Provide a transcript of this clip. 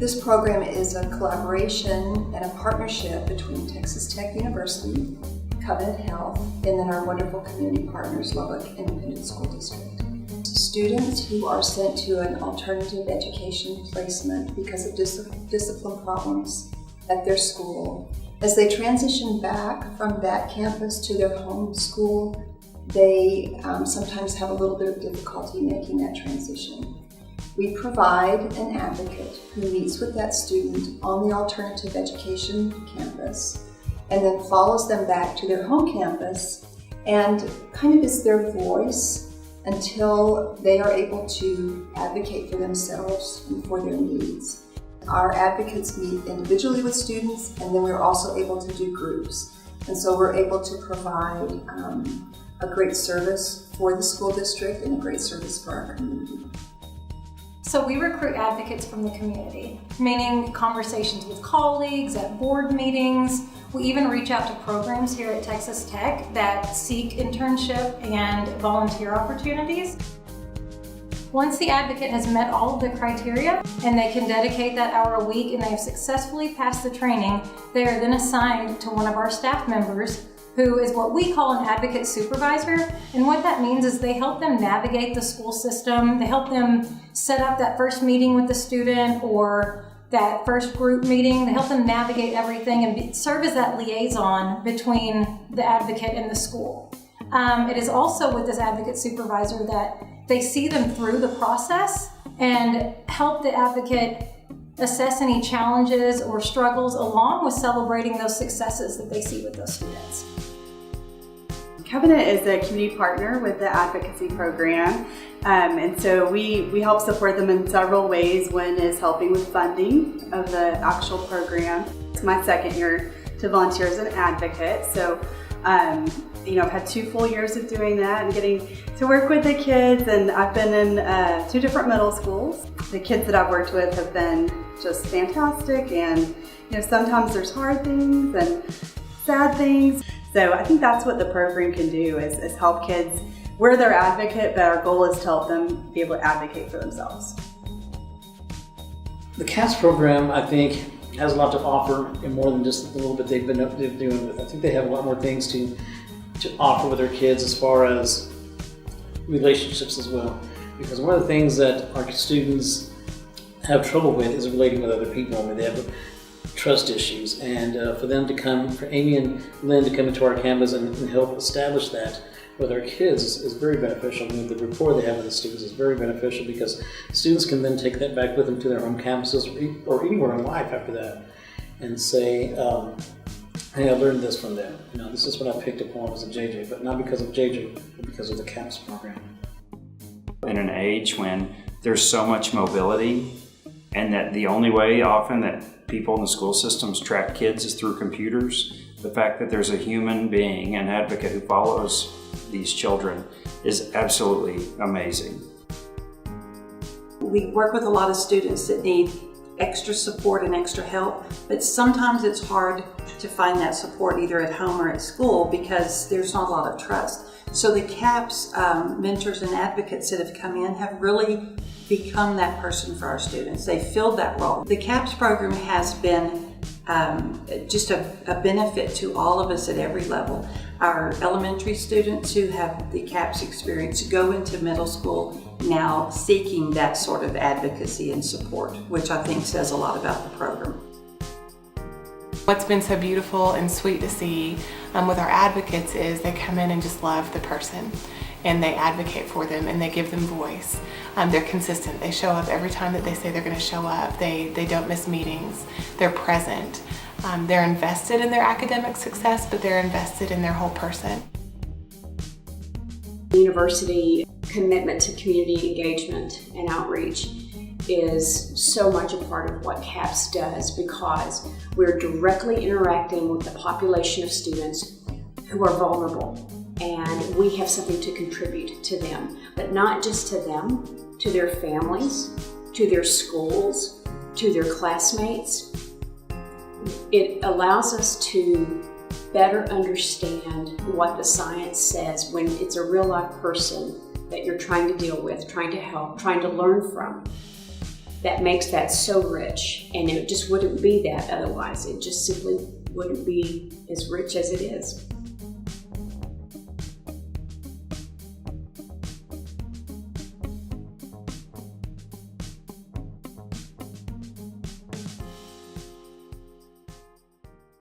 This program is a collaboration and a partnership between Texas Tech University, Covenant Health, and then our wonderful community partners, Lubbock Independent School District. Students who are sent to an alternative education placement because of discipline problems at their school, as they transition back from that campus to their home school, they sometimes have a little bit of difficulty making that transition. We provide an advocate who meets with that student on the alternative education campus and then follows them back to their home campus and kind of is their voice until they are able to advocate for themselves and for their needs. Our advocates meet individually with students, and then we're also able to do groups. And so we're able to provide a great service for the school district and a great service for our community. So we recruit advocates from the community, meaning conversations with colleagues, at board meetings. We even reach out to programs here at Texas Tech that seek internship and volunteer opportunities. Once the advocate has met all of the criteria and they can dedicate that hour a week and they have successfully passed the training, they are then assigned to one of our staff members who is what we call an advocate supervisor. And what that means is they help them navigate the school system. They help them set up that first meeting with the student or that first group meeting. They help them navigate everything and serve as that liaison between the advocate and the school. It is also with this advocate supervisor that they see them through the process and help the advocate assess any challenges or struggles along with celebrating those successes that they see with those students. Covenant is a community partner with the Advocacy program, and so we help support them in several ways. One is helping with funding of the actual program. It's my second year to volunteer as an advocate, so I've had 2 full years of doing that and getting to work with the kids, and I've been in 2 different middle schools. The kids that I've worked with have been just fantastic, and sometimes there's hard things and sad things. So I think that's what the program can do is help kids. We're their advocate, but our goal is to help them be able to advocate for themselves. The CAPS program, I think, has a lot to offer and more than just the little bit they've been doing with. I think they have a lot more things to offer with their kids as far as relationships as well. Because one of the things that our students have trouble with is relating with other people. I mean, they have trust issues, and for Amy and Lynn to come into our campus and help establish that with our kids is very beneficial. I mean, the rapport they have with the students is very beneficial because students can then take that back with them to their home campuses or anywhere in life after that and say, hey, I learned this from them. This is what I picked up on as a JJ, but not because of JJ, but because of the CAPS program. In an age when there's so much mobility and that the only way often that people in the school systems track kids is through computers, the fact that there's a human being, an advocate who follows these children is absolutely amazing. We work with a lot of students that need extra support and extra help, but sometimes it's hard to find that support either at home or at school because there's not a lot of trust. So the CAPS mentors and advocates that have come in have really become that person for our students. They filled that role. The CAPS program has been just a benefit to all of us at every level. Our elementary students who have the CAPS experience go into middle school now seeking that sort of advocacy and support, which I think says a lot about the program. What's been so beautiful and sweet to see with our advocates is they come in and just love the person and they advocate for them and they give them voice. They're consistent. They show up every time that they say they're going to show up. They don't miss meetings. They're present. They're invested in their academic success, but they're invested in their whole person. The university commitment to community engagement and outreach is so much a part of what CAPS does because we're directly interacting with the population of students who are vulnerable, and we have something to contribute to them, but not just to them, to their families, to their schools, to their classmates. It allows us to better understand what the science says when it's a real life person that you're trying to deal with, trying to help, trying to learn from. that makes that so rich, and it just wouldn't be that otherwise. It just simply wouldn't be as rich as it is.